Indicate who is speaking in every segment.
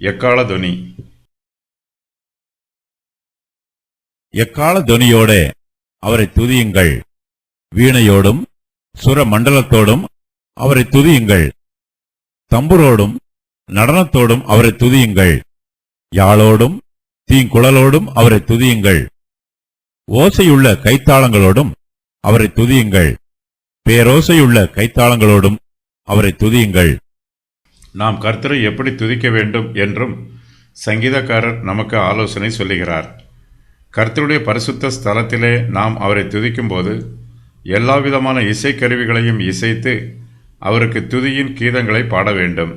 Speaker 1: எக்கால துனி.
Speaker 2: எக்கால துனியோடே அவரை துதியுங்கள். வீணையோடும் சுர மண்டலத்தோடும் அவரை துதியுங்கள். தம்புரோடும் நடனத்தோடும் அவரை துதியுங்கள். யாழோடும் தீங்குழலோடும் அவரை துதியுங்கள். ஓசையுள்ள கைத்தாளங்களோடும் அவரை துதியுங்கள். பேரோசையுள்ள கைத்தாளங்களோடும் அவரை துதியுங்கள்.
Speaker 1: நாம் கர்த்தரை எப்படி துதிக்க வேண்டும் என்றும் சங்கீதக்காரர் நமக்கு ஆலோசனை சொல்லுகிறார். கர்த்தருடைய பரிசுத்த ஸ்தலத்திலே நாம் அவரை துதிக்கும்போது எல்லாவிதமான இசைக்கருவிகளையும் இசைத்து அவருக்கு துதியின் கீதங்களை பாட வேண்டும்.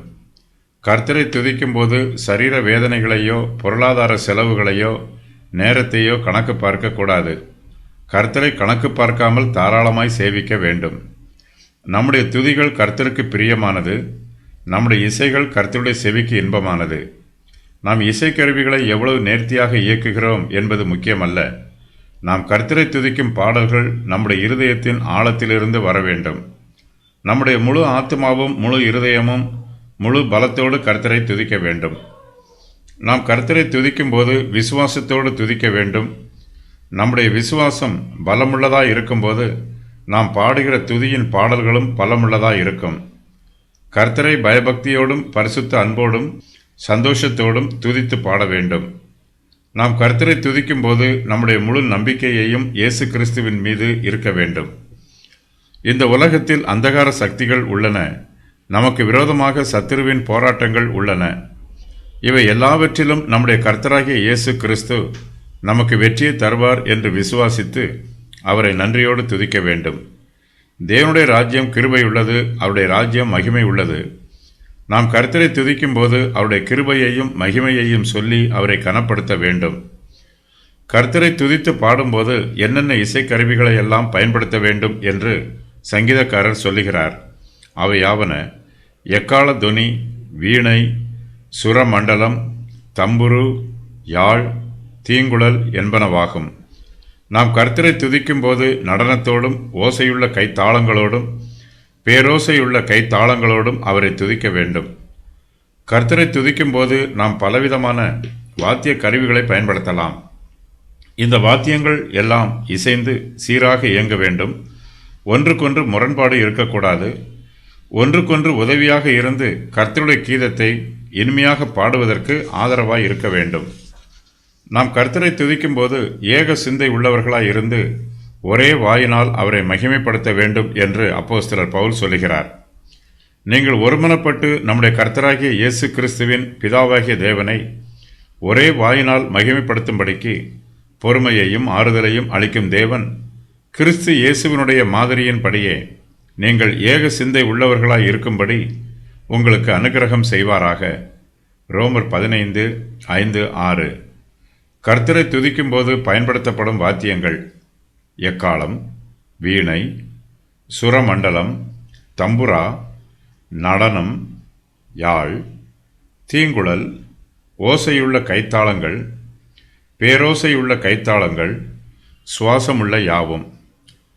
Speaker 1: கர்த்தரை துதிக்கும்போது சரீர வேதனைகளையோ பொருளாதார செலவுகளையோ நேரத்தையோ கணக்கு பார்க்கக்கூடாது. கர்த்தரை கணக்கு பார்க்காமல் தாராளமாய் சேவிக்க வேண்டும். நம்முடைய துதிகள் கர்த்தருக்கு பிரியமானது. நம்முடைய இசைகள் கர்த்தருடைய செவிக்கு இன்பமானது. நாம் இசைக்கருவிகளை எவ்வளவு நேர்த்தியாக இயக்குகிறோம் என்பது முக்கியமல்ல. நாம் கர்த்தரை துதிக்கும் பாடல்கள் நம்முடைய இருதயத்தின் ஆழத்திலிருந்து வர வேண்டும். நம்முடைய முழு ஆத்மாவும் முழு இருதயமும் முழு பலத்தோடு கர்த்தரை துதிக்க வேண்டும். நாம் கர்த்தரை துதிக்கும் போது விசுவாசத்தோடு துதிக்க வேண்டும். நம்முடைய விசுவாசம் பலமுள்ளதாய் இருக்கும்போது நாம் பாடுகிற துதியின் பாடல்களும் பலமுள்ளதாய் இருக்கும். கர்த்தரை பயபக்தியோடும் பரிசுத்த அன்போடும் சந்தோஷத்தோடும் துதித்து பாட வேண்டும். நாம் கர்த்தரை துதிக்கும் போது நம்முடைய முழு நம்பிக்கையையும் இயேசு கிறிஸ்துவின் மீது இருக்க வேண்டும். இந்த உலகத்தில் அந்தகார சக்திகள் உள்ளன. நமக்கு விரோதமாக சத்துருவின் போராட்டங்கள் உள்ளன. இவை எல்லாவற்றிலும் நம்முடைய கர்த்தராகிய இயேசு கிறிஸ்து நமக்கு வெற்றியை தருவார் என்று விசுவாசித்து அவரை நன்றியோடு துதிக்க வேண்டும். தேவனுடைய ராஜ்யம் கிருபை உள்ளது, அவருடைய ராஜ்யம் மகிமை உள்ளது. நாம் கர்த்தரை துதிக்கும் போது அவருடைய கிருபையையும் மகிமையையும் சொல்லி அவரை கனப்படுத்த வேண்டும். கர்த்தரை துதித்து பாடும்போது என்னென்ன இசைக்கருவிகளை எல்லாம் பயன்படுத்த வேண்டும் என்று சங்கீதக்காரர் சொல்லுகிறார். அவையாவன எக்கால துனி, வீணை, சுரமண்டலம், தம்புரு, யாழ், தீங்குழல் என்பனவாகும். நாம் கர்த்தரை துதிக்கும் போது நடனத்தோடும் ஓசையுள்ள கைத்தாளங்களோடும் பேரோசையுள்ள கைத்தாளங்களோடும் அவரை துதிக்க வேண்டும். கர்த்தரை துதிக்கும் போது நாம் பலவிதமான வாத்திய கருவிகளை பயன்படுத்தலாம். இந்த வாத்தியங்கள் எல்லாம் இசைந்து சீராக இயங்க வேண்டும். ஒன்றுக்கொன்று முரண்பாடு இருக்கக்கூடாது. ஒன்றுக்கொன்று உதவியாக இருந்து கர்த்தருடைய கீதத்தை இனிமையாக பாடுவதற்கு ஆதரவாய் இருக்க வேண்டும். நாம் கர்த்தரை துதிக்கும் போது ஏக சிந்தை உள்ளவர்களாய் இருந்து ஒரே வாயினால் அவரை மகிமைப்படுத்த வேண்டும் என்று அப்போஸ்தலர் பவுல் சொல்லுகிறார். நீங்கள் ஒருமனப்பட்டு நம்முடைய கர்த்தராகிய இயேசு கிறிஸ்துவின் பிதாவாகிய தேவனை ஒரே வாயினால் மகிமைப்படுத்தும்படிக்கு பொறுமையையும் ஆறுதலையும் அளிக்கும் தேவன் கிறிஸ்து இயேசுவினுடைய மாதிரியின்படியே நீங்கள் ஏக சிந்தை உள்ளவர்களாய் இருக்கும்படி உங்களுக்கு அனுக்கிரகம் செய்வாராக. ரோமர் 15:5-6. கர்த்தரை துதிக்கும் போது பயன்படுத்தப்படும் வாத்தியங்கள் எக்காலம், வீணை, சுரமண்டலம், தம்புரா, நடனம், யாழ், தீங்குழல், ஓசையுள்ள கைத்தாளங்கள், பேரோசையுள்ள கைத்தாளங்கள், சுவாசமுள்ள யாவும்.